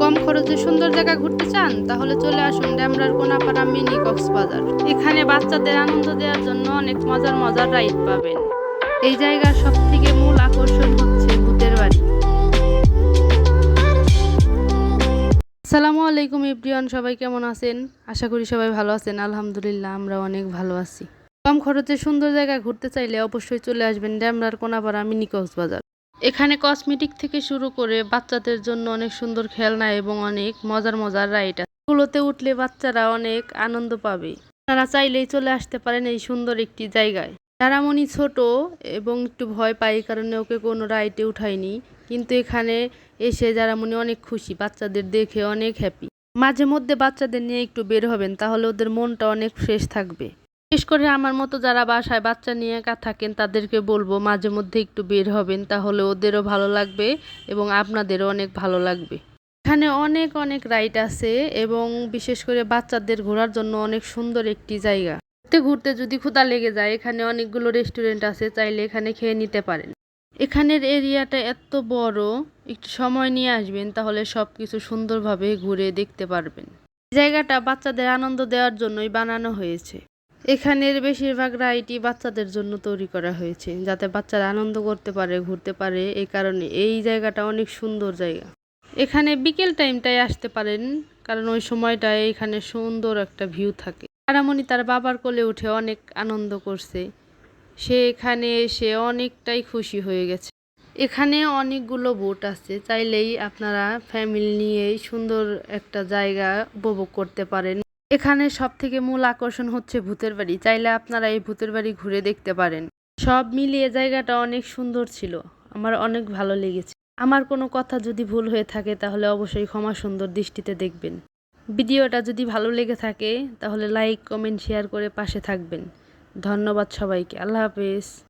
কম খরচে সুন্দর জায়গা ঘুরতে চান তাহলে চলে আসুন ডেমরার কোনাপাড়া মিনি কক্সবাজার। এখানে বাচ্চাদের আনন্দ দেওয়ার জন্য অনেক মজার মজার রাইড পাবেন। এই জায়গার সবথেকে মূল আকর্ষণ হচ্ছে ভূতের বাড়ি। আসসালামু আলাইকুম এভরিওয়ান, সবাই কেমন আছেন? আশা করি সবাই ভালো আছেন। আলহামদুলিল্লাহ, আমরা অনেক ভালো আছি। কম খরচে সুন্দর জায়গা ঘুরতে চাইলে অবশ্যই চলে আসবেন ডেমরার কোনাপাড়া মিনি কক্সবাজার। এখানে কসমেটিক থেকে শুরু করে বাচ্চাদের জন্য অনেক সুন্দর খেলনা এবং অনেক মজার মজার রাইড আছে। এগুলোতে উঠলে বাচ্চারা অনেক আনন্দ পাবে। আপনারা চাইলেই চলে আসতে পারেন এই সুন্দর একটি জায়গায়। যারামণি ছোট এবং একটু ভয় পায়, এই কারণে ওকে কোনো রাইডে উঠায়নি, কিন্তু এখানে এসে যারামণি অনেক খুশি, বাচ্চাদের দেখে অনেক হ্যাপি। মাঝে মধ্যে বাচ্চাদের নিয়ে একটু বের হবেন, তাহলে ওদের মনটা অনেক ফ্রেশ থাকবে। বিশেষ করে আমার মতো যারা বাসায় বাচ্চা নিয়ে একা থাকেন তাদেরকে বলবো মাঝে মধ্যে একটু বের হবেন, তাহলে ওদেরও ভালো লাগবে এবং আপনাদেরও অনেক ভালো লাগবে। এখানে অনেক অনেক রাইড আছে এবং বিশেষ করে বাচ্চাদের ঘোরার জন্য অনেক সুন্দর একটি জায়গা। ঘুরতে ঘুরতে যদি ক্ষুধা লেগে যায়, এখানে অনেকগুলো রেস্টুরেন্ট আছে, চাইলে এখানে খেয়ে নিতে পারেন। এখানের এরিয়াটা এত বড়, একটু সময় নিয়ে আসবেন, তাহলে সবকিছু সুন্দরভাবে ঘুরে দেখতে পারবেন। জায়গাটা বাচ্চাদের আনন্দ দেওয়ার জন্যই বানানো হয়েছে। এখানের বেশিরভাগ রাইডই বাচ্চাদের জন্য তৈরি করা হয়েছে, যাতে বাচ্চারা আনন্দ করতে পারে, ঘুরতে পারে। এই কারণে এই জায়গাটা অনেক সুন্দর জায়গা। এখানে বিকেল টাইমটায় আসতে পারেন, কারণ ওই সময়টায় এখানে সুন্দর একটা ভিউ থাকে। তারামণি তার বাবার কোলে উঠে অনেক আনন্দ করছে। সে এখানে এসে অনেকটাই খুশি হয়ে গেছে। এখানে অনেকগুলো বোট আছে, চাইলেই আপনারা ফ্যামিলি নিয়েই সুন্দর একটা জায়গা উপভোগ করতে পারেন। এখানে সবথেকে মূল আকর্ষণ হচ্ছে ভূতের বাড়ি, চাইলে আপনারা এই ভূতের বাড়ি ঘুরে দেখতে পারেন। সব মিলিয়ে জায়গাটা অনেক সুন্দর ছিল, আমার অনেক ভালো লেগেছে। আমার কোনো কথা যদি ভুল হয়ে থাকে তাহলে অবশ্যই ক্ষমা সুন্দর দৃষ্টিতে দেখবেন। ভিডিওটা যদি ভালো লেগে থাকে তাহলে লাইক, কমেন্ট, শেয়ার করে পাশে থাকবেন। ধন্যবাদ সবাইকে। আল্লাহ হাফেজ।